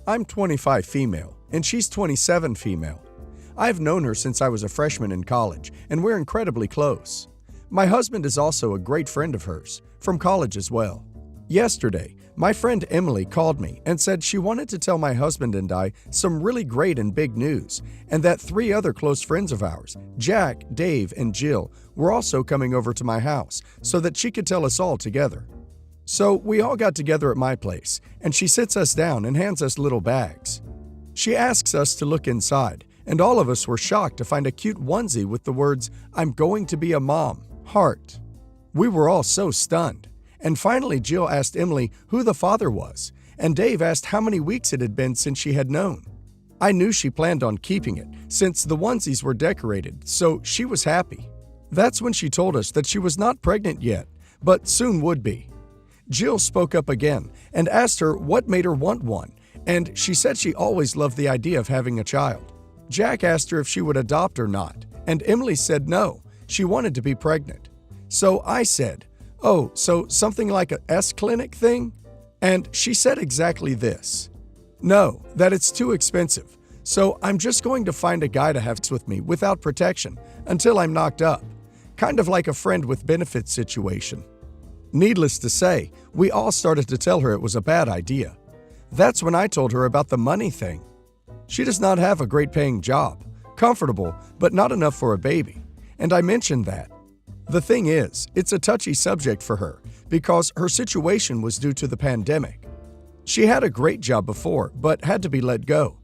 I'm 25 female, and she's 27 female. I've known her since I was a freshman in college, and we're incredibly close. My husband is also a great friend of hers, from college as well. Yesterday, my friend Emily called me and said she wanted to tell my husband and I some really great and big news, and that 3 other close friends of ours, Jack, Dave, and Jill, were also coming over to my house so that she could tell us all together. So we all got together at my place, and she sits us down and hands us little bags. She asks us to look inside, and all of us were shocked to find a cute onesie with the words, "I'm going to be a mom, heart." We were all so stunned. And finally, Jill asked Emily who the father was, and Dave asked how many weeks it had been since she had known. I knew she planned on keeping it, since the onesies were decorated, so she was happy. That's when she told us that she was not pregnant yet, but soon would be. Jill spoke up again and asked her what made her want one, and she said she always loved the idea of having a child. Jack asked her if she would adopt or not, and Emily said no, she wanted to be pregnant. So I said, "Oh, so something like a S-clinic thing?" And she said exactly this. "No, that it's too expensive, so I'm just going to find a guy to have sex with me without protection until I'm knocked up. Kind of like a friend with benefits situation." Needless to say, we all started to tell her it was a bad idea. That's when I told her about the money thing. She does not have a great paying job, comfortable, but not enough for a baby, and I mentioned that. The thing is, it's a touchy subject for her because her situation was due to the pandemic. She had a great job before, but had to be let go.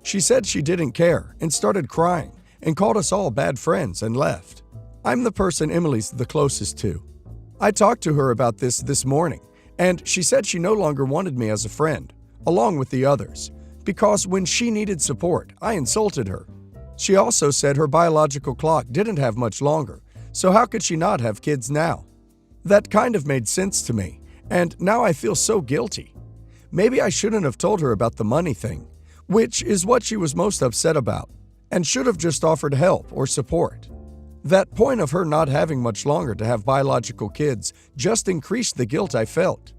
She said she didn't care and started crying and called us all bad friends and left. I'm the person Emily's the closest to. I talked to her about this morning, and she said she no longer wanted me as a friend, along with the others, because when she needed support, I insulted her. She also said her biological clock didn't have much longer, so how could she not have kids now? That kind of made sense to me, and now I feel so guilty. Maybe I shouldn't have told her about the money thing, which is what she was most upset about, and should have just offered help or support. That point of her not having much longer to have biological kids just increased the guilt I felt,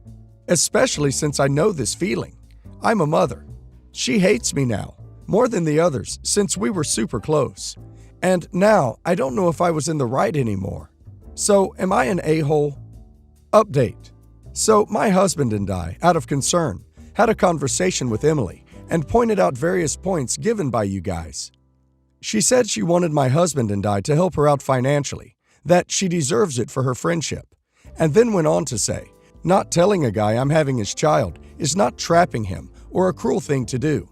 especially since I know this feeling. I'm a mother. She hates me now, more than the others, since we were super close. And now, I don't know if I was in the right anymore. So, am I an a-hole? Update. So, my husband and I, out of concern, had a conversation with Emily and pointed out various points given by you guys. She said she wanted my husband and I to help her out financially, that she deserves it for her friendship, and then went on to say, not telling a guy I'm having his child is not trapping him or a cruel thing to do.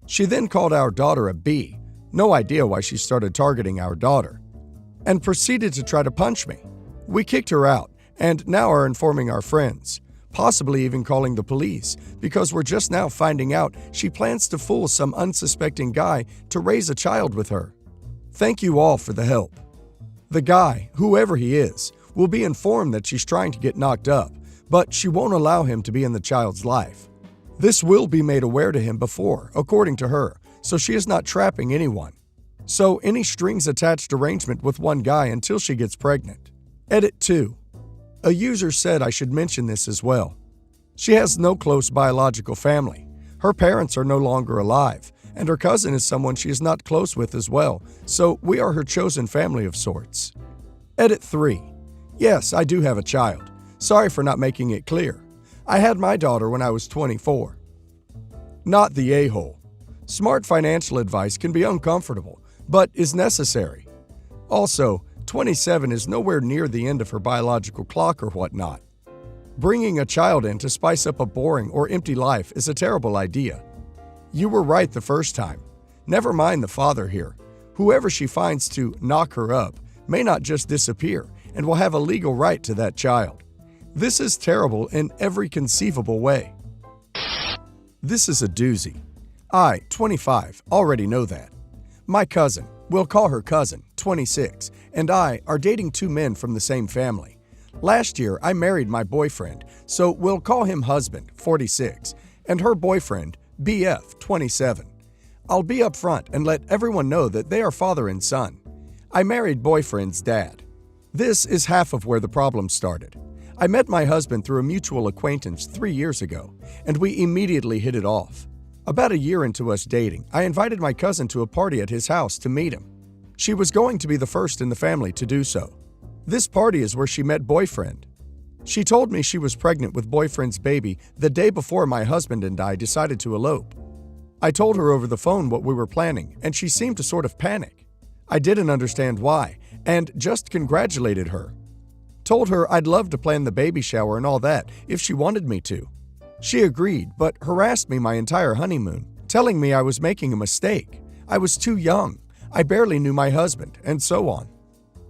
She then called our daughter a B, no idea why she started targeting our daughter, and proceeded to try to punch me. We kicked her out and now are informing our friends, possibly even calling the police, because we're just now finding out she plans to fool some unsuspecting guy to raise a child with her. Thank you all for the help. The guy, whoever he is, will be informed that she's trying to get knocked up, but she won't allow him to be in the child's life. This will be made aware to him before, according to her, so she is not trapping anyone. So any strings attached arrangement with one guy until she gets pregnant. Edit 2. A user said I should mention this as well. She has no close biological family. Her parents are no longer alive, and her cousin is someone she is not close with as well, so we are her chosen family of sorts. Edit 3. Yes, I do have a child. Sorry for not making it clear. I had my daughter when I was 24. Not the a-hole. Smart financial advice can be uncomfortable, but is necessary. Also, 27 is nowhere near the end of her biological clock or whatnot. Bringing a child in to spice up a boring or empty life is a terrible idea. You were right the first time. Never mind the father here. Whoever she finds to knock her up may not just disappear and will have a legal right to that child. This is terrible in every conceivable way. This is a doozy. I, 25, already know that. My cousin, we'll call her cousin, 26, and I are dating 2 men from the same family. Last year, I married my boyfriend, so we'll call him husband, 46, and her boyfriend, BF, 27. I'll be upfront and let everyone know that they are father and son. I married boyfriend's dad. This is half of where the problem started. I met my husband through a mutual acquaintance 3 years ago, and we immediately hit it off. About a year into us dating, I invited my cousin to a party at his house to meet him. She was going to be the first in the family to do so. This party is where she met boyfriend. She told me she was pregnant with boyfriend's baby the day before my husband and I decided to elope. I told her over the phone what we were planning, and she seemed to sort of panic. I didn't understand why, and just congratulated her. Told her I'd love to plan the baby shower and all that if she wanted me to. She agreed, but harassed me my entire honeymoon, telling me I was making a mistake. I was too young. I barely knew my husband, and so on.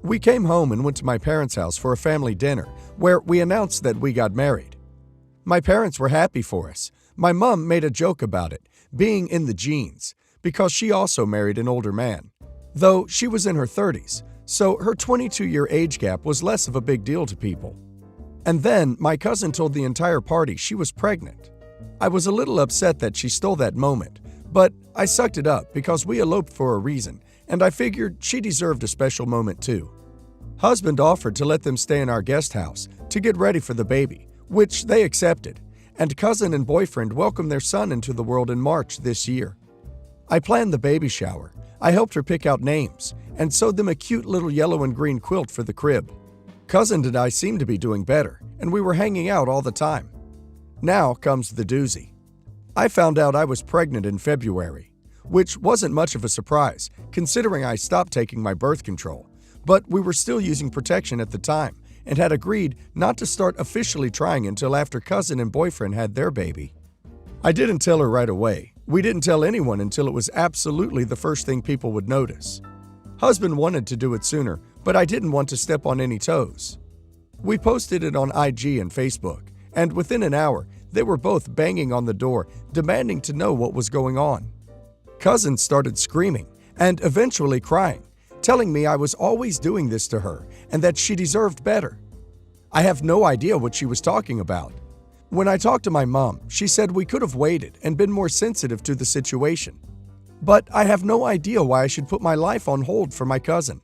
We came home and went to my parents' house for a family dinner, where we announced that we got married. My parents were happy for us. My mom made a joke about it, being in the genes, because she also married an older man. Though she was in her 30s, so her 22-year age gap was less of a big deal to people. And then my cousin told the entire party she was pregnant. I was a little upset that she stole that moment, but I sucked it up because we eloped for a reason, and I figured she deserved a special moment too. Husband offered to let them stay in our guest house to get ready for the baby, which they accepted, and cousin and boyfriend welcomed their son into the world in March this year. I planned the baby shower. I helped her pick out names and sewed them a cute little yellow and green quilt for the crib. Cousin and I seemed to be doing better, and we were hanging out all the time. Now comes the doozy. I found out I was pregnant in February, which wasn't much of a surprise considering I stopped taking my birth control, but we were still using protection at the time and had agreed not to start officially trying until after cousin and boyfriend had their baby. I didn't tell her right away. We didn't tell anyone until it was absolutely the first thing people would notice. Husband wanted to do it sooner, but I didn't want to step on any toes. We posted it on IG and Facebook, and within an hour, they were both banging on the door, demanding to know what was going on. Cousin started screaming and eventually crying, telling me I was always doing this to her and that she deserved better. I have no idea what she was talking about. When I talked to my mom, she said we could have waited and been more sensitive to the situation. But I have no idea why I should put my life on hold for my cousin.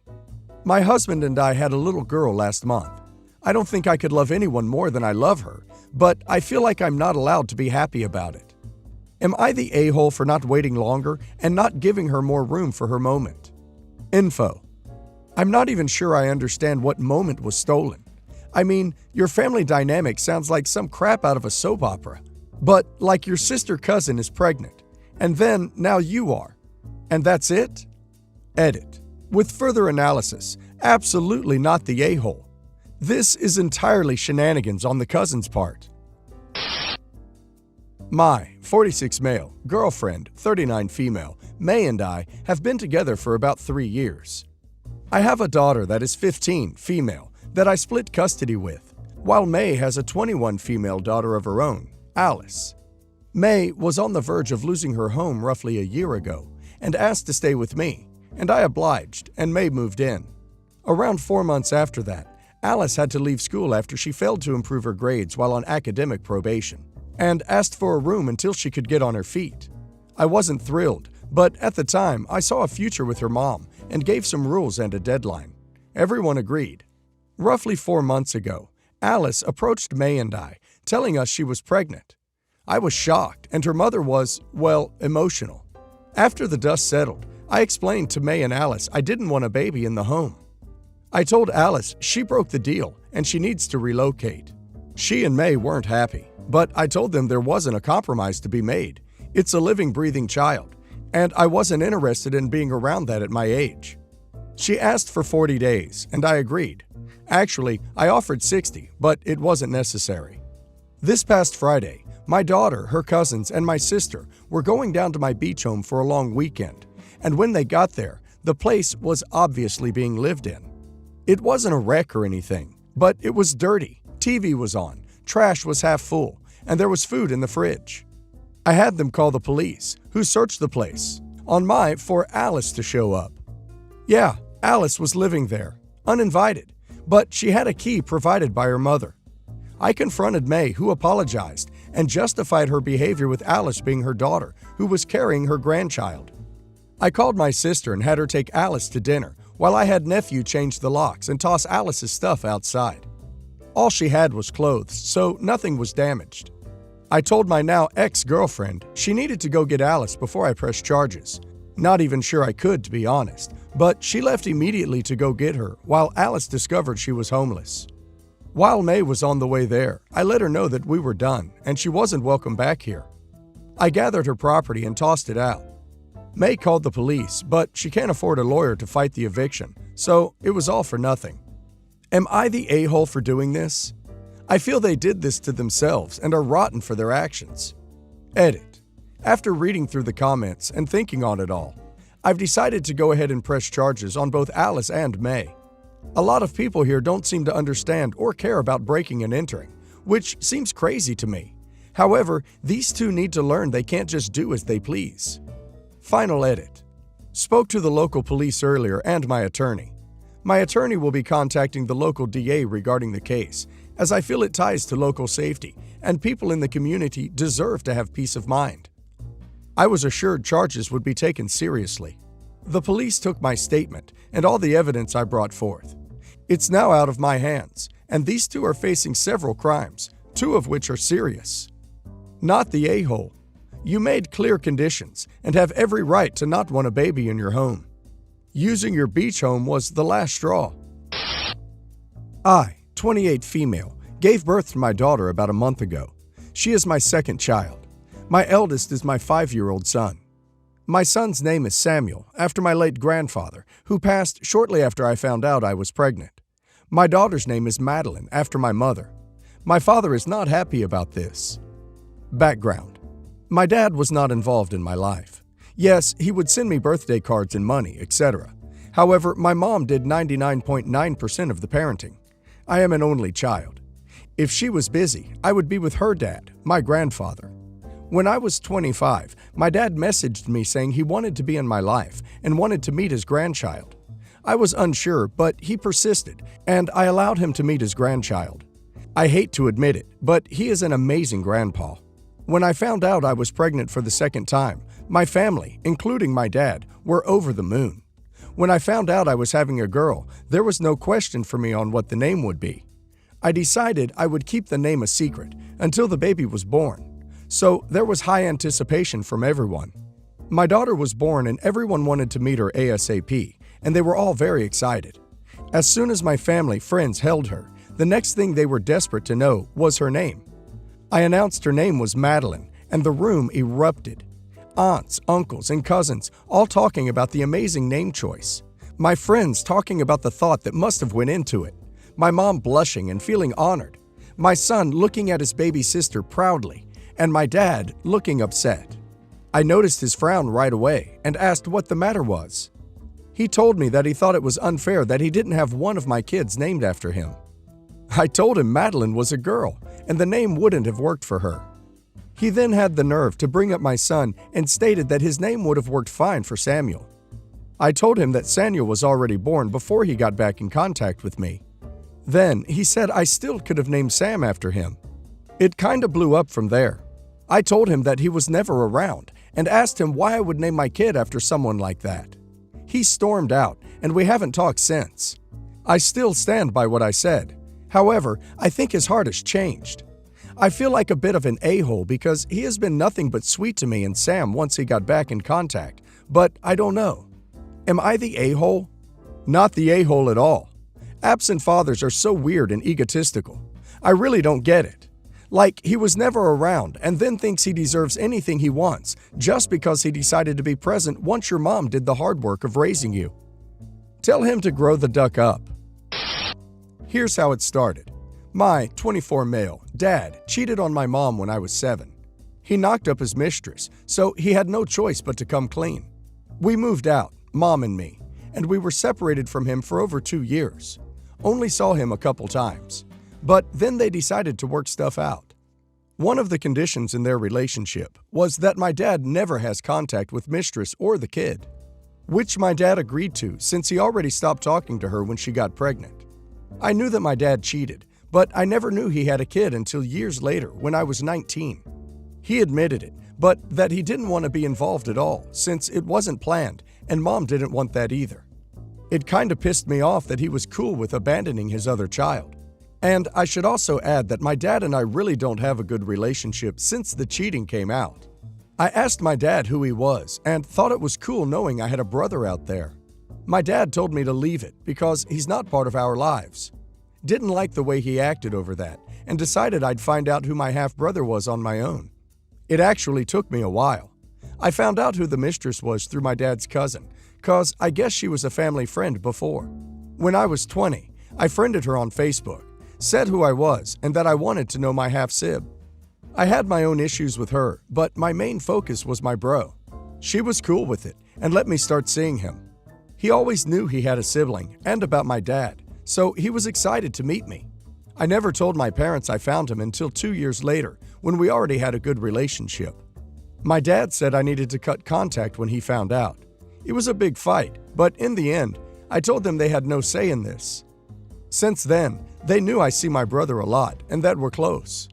My husband and I had a little girl last month. I don't think I could love anyone more than I love her, but I feel like I'm not allowed to be happy about it. Am I the a-hole for not waiting longer and not giving her more room for her moment? Info. I'm not even sure I understand what moment was stolen. I mean, your family dynamic sounds like some crap out of a soap opera. But like your sister cousin is pregnant, and then now you are. And that's it? Edit. With further analysis, absolutely not the a-hole. This is entirely shenanigans on the cousin's part. My 46 male, girlfriend, 39 female, May and I have been together for about 3 years. I have a daughter that is 15, female, that I split custody with, while May has a 21 female daughter of her own, Alice. May was on the verge of losing her home roughly a year ago and asked to stay with me, and I obliged, and May moved in. Around 4 months after that, Alice had to leave school after she failed to improve her grades while on academic probation, and asked for a room until she could get on her feet. I wasn't thrilled, but at the time, I saw a future with her mom and gave some rules and a deadline. Everyone agreed. Roughly 4 months ago, Alice approached May and I, telling us she was pregnant. I was shocked, and her mother was, well, emotional. After the dust settled, I explained to May and Alice I didn't want a baby in the home. I told Alice she broke the deal and she needs to relocate. She and May weren't happy, but I told them there wasn't a compromise to be made. It's a living, breathing child, and I wasn't interested in being around that at my age. She asked for 40 days, and I agreed. Actually, I offered 60, but it wasn't necessary. This past Friday, my daughter, her cousins, and my sister were going down to my beach home for a long weekend, and when they got there, the place was obviously being lived in. It wasn't a wreck or anything, but it was dirty, TV was on, trash was half full, and there was food in the fridge. I had them call the police, who searched the place, for Alice to show up. Yeah, Alice was living there, uninvited, but she had a key provided by her mother. I confronted May, who apologized and justified her behavior with Alice being her daughter, who was carrying her grandchild. I called my sister and had her take Alice to dinner, while I had nephew change the locks and toss Alice's stuff outside. All she had was clothes, so nothing was damaged. I told my now ex-girlfriend she needed to go get Alice before I pressed charges. Not even sure I could, to be honest, but she left immediately to go get her while Alice discovered she was homeless. While May was on the way there, I let her know that we were done and she wasn't welcome back here. I gathered her property and tossed it out. May called the police, but she can't afford a lawyer to fight the eviction, so it was all for nothing. Am I the a-hole for doing this? I feel they did this to themselves and are rotten for their actions. Edit. After reading through the comments and thinking on it all, I've decided to go ahead and press charges on both Alice and May. A lot of people here don't seem to understand or care about breaking and entering, which seems crazy to me. However, these two need to learn they can't just do as they please. Final edit. Spoke to the local police earlier and my attorney. My attorney will be contacting the local DA regarding the case, as I feel it ties to local safety, and people in the community deserve to have peace of mind. I was assured charges would be taken seriously. The police took my statement and all the evidence I brought forth. It's now out of my hands, and these two are facing several crimes, two of which are serious. Not the a-hole. You made clear conditions and have every right to not want a baby in your home. Using your beach home was the last straw. I, 28 female, gave birth to my daughter about a month ago. She is my second child. My eldest is my 5-year-old son. My son's name is Samuel, after my late grandfather, who passed shortly after I found out I was pregnant. My daughter's name is Madeline, after my mother. My father is not happy about this. Background. My dad was not involved in my life. Yes, he would send me birthday cards and money, etc. However, my mom did 99.9% of the parenting. I am an only child. If she was busy, I would be with her dad, my grandfather. When I was 25, my dad messaged me saying he wanted to be in my life and wanted to meet his grandchild. I was unsure, but he persisted, and I allowed him to meet his grandchild. I hate to admit it, but he is an amazing grandpa. When I found out I was pregnant for the second time, my family, including my dad, were over the moon. When I found out I was having a girl, there was no question for me on what the name would be. I decided I would keep the name a secret until the baby was born. So there was high anticipation from everyone. My daughter was born and everyone wanted to meet her ASAP, and they were all very excited. As soon as my family friends held her, the next thing they were desperate to know was her name. I announced her name was Madeline, and the room erupted. Aunts, uncles, and cousins all talking about the amazing name choice. My friends talking about the thought that must have went into it. My mom blushing and feeling honored. My son looking at his baby sister proudly, and my dad looking upset. I noticed his frown right away and asked what the matter was. He told me that he thought it was unfair that he didn't have one of my kids named after him. I told him Madeline was a girl, and the name wouldn't have worked for her. He then had the nerve to bring up my son and stated that his name would have worked fine for Samuel. I told him that Samuel was already born before he got back in contact with me. Then he said I still could have named Sam after him. It kinda blew up from there. I told him that he was never around and asked him why I would name my kid after someone like that. He stormed out, and we haven't talked since. I still stand by what I said. However, I think his heart has changed. I feel like a bit of an a-hole because he has been nothing but sweet to me and Sam once he got back in contact, but I don't know. Am I the a-hole? Not the a-hole at all. Absent fathers are so weird and egotistical. I really don't get it. Like, he was never around and then thinks he deserves anything he wants just because he decided to be present once your mom did the hard work of raising you. Tell him to grow the duck up. Here's how it started. My 24 male dad cheated on my mom when I was 7. He knocked up his mistress, so he had no choice but to come clean. We moved out, mom and me, and we were separated from him for over 2 years. Only saw him a couple times. But then they decided to work stuff out. One of the conditions in their relationship was that my dad never has contact with mistress or the kid, which my dad agreed to since he already stopped talking to her when she got pregnant. I knew that my dad cheated, but I never knew he had a kid until years later when I was 19. He admitted it, but that he didn't want to be involved at all since it wasn't planned and mom didn't want that either. It kinda pissed me off that he was cool with abandoning his other child. And I should also add that my dad and I really don't have a good relationship since the cheating came out. I asked my dad who he was and thought it was cool knowing I had a brother out there. My dad told me to leave it because he's not part of our lives. Didn't like the way he acted over that and decided I'd find out who my half-brother was on my own. It actually took me a while. I found out who the mistress was through my dad's cousin, cause I guess she was a family friend before. When I was 20, I friended her on Facebook, said who I was and that I wanted to know my half-sib. I had my own issues with her, but my main focus was my bro. She was cool with it and let me start seeing him. He always knew he had a sibling and about my dad, so he was excited to meet me. I never told my parents I found him until 2 years later when we already had a good relationship. My dad said I needed to cut contact when he found out. It was a big fight, but in the end, I told them they had no say in this. Since then, they knew I see my brother a lot and that we're close.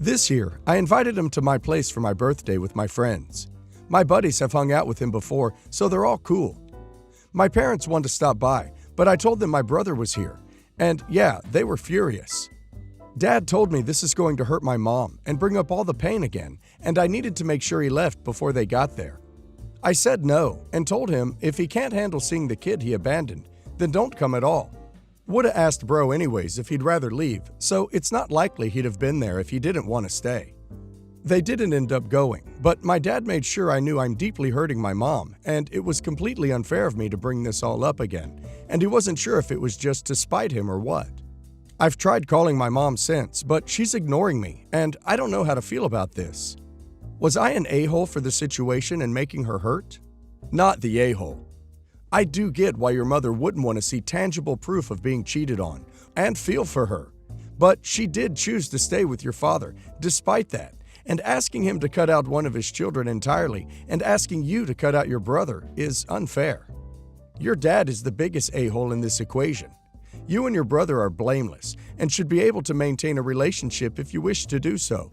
This year, I invited him to my place for my birthday with my friends. My buddies have hung out with him before, so they're all cool. My parents wanted to stop by, but I told them my brother was here, and yeah, they were furious. Dad told me this is going to hurt my mom and bring up all the pain again, and I needed to make sure he left before they got there. I said no and told him if he can't handle seeing the kid he abandoned, then don't come at all. Woulda asked bro anyways if he'd rather leave, so it's not likely he'd have been there if he didn't want to stay. They didn't end up going, but my dad made sure I knew I'm deeply hurting my mom, and it was completely unfair of me to bring this all up again, and he wasn't sure if it was just to spite him or what. I've tried calling my mom since, but she's ignoring me, and I don't know how to feel about this. Was I an a-hole for the situation and making her hurt? Not the a-hole. I do get why your mother wouldn't want to see tangible proof of being cheated on, and feel for her. But she did choose to stay with your father, despite that, and asking him to cut out one of his children entirely and asking you to cut out your brother is unfair. Your dad is the biggest a-hole in this equation. You and your brother are blameless and should be able to maintain a relationship if you wish to do so.